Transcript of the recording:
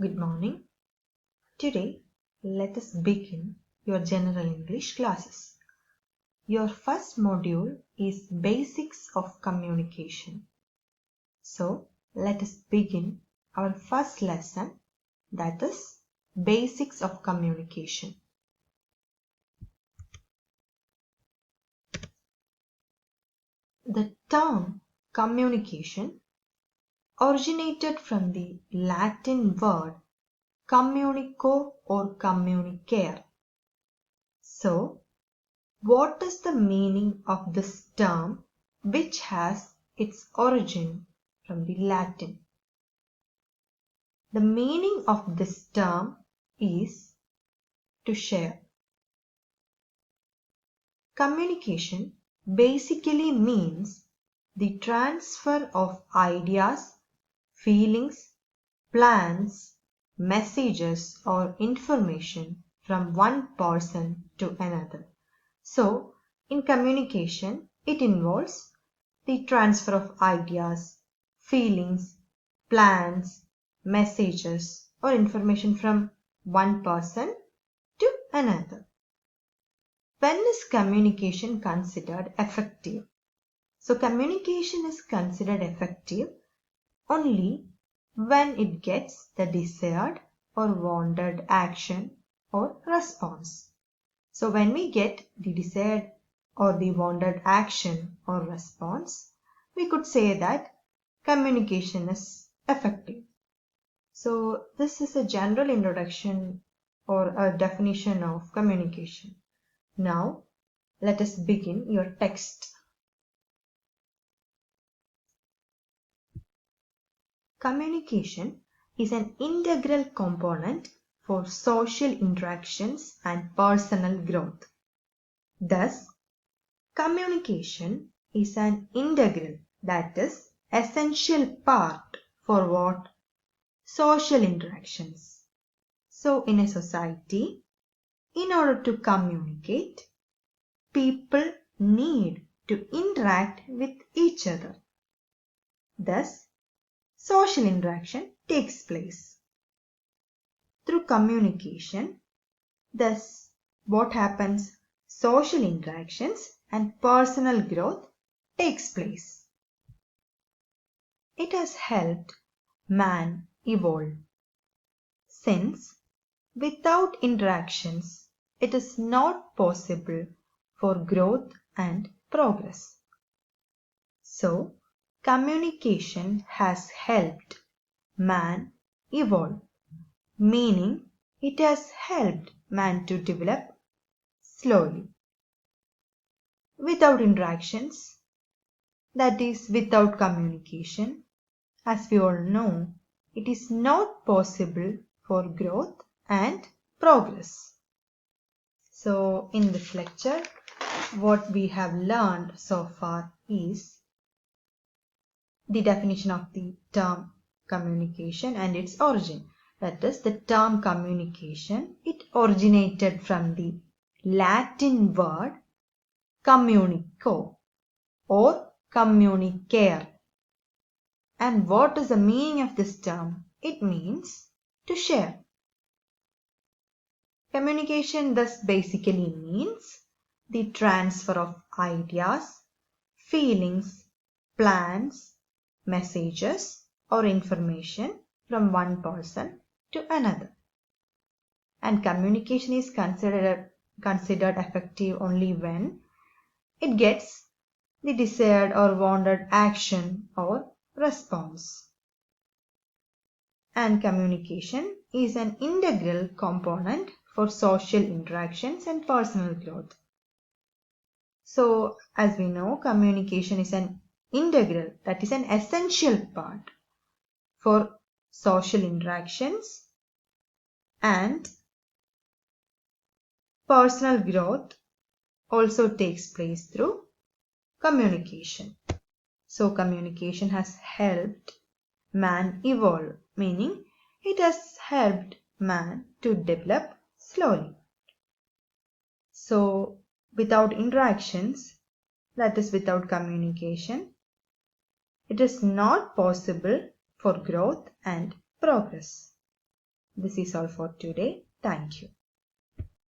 Good morning. Today, let us begin your General English classes. Your first module is Basics of Communication. So, let us begin our first lesson, that is Basics of Communication. The term communication originated from the Latin word communico or communicare. So, what is the meaning of this term which has its origin from the Latin? The meaning of this term is to share. Communication basically means the transfer of ideas, feelings, plans, messages or information from one person to another. So, in communication, it involves the transfer of ideas, feelings, plans, messages or information from one person to another. When is communication considered effective? So, communication is considered effective only when it gets the desired or wanted action or response. So when we get the desired or the wanted action or response, we could say that communication is effective. So this is a general introduction or a definition of communication. Now let us begin your text. Communication is an integral component for social interactions and personal growth. Thus, communication is an integral, that is, essential part for what? Social interactions. So, in a society, in order to communicate, people need to interact with each other. Thus, social interaction takes place. Through communication, thus, what happens? Social interactions and personal growth takes place. It has helped man evolve, since without interactions it is not possible for growth and progress. So, communication has helped man evolve, meaning it has helped man to develop slowly. Without interactions, that is, without communication, as we all know, it is not possible for growth and progress. So, in this lecture, what we have learned so far is the definition of the term communication and its origin. That is, the term communication, it originated from the Latin word communico or communicare. And what is the meaning of this term? It means to share. Communication thus basically means the transfer of ideas, feelings, plans, messages or information from one person to another. And communication is considered effective only when it gets the desired or wanted action or response. And communication is an integral component for social interactions and personal growth. So, as we know, communication is an integral, that is an essential part for social interactions and personal growth also takes place through communication. So, communication has helped man evolve, meaning it has helped man to develop slowly. So, without interactions, that is without communication, it is not possible for growth and progress. This is all for today. Thank you.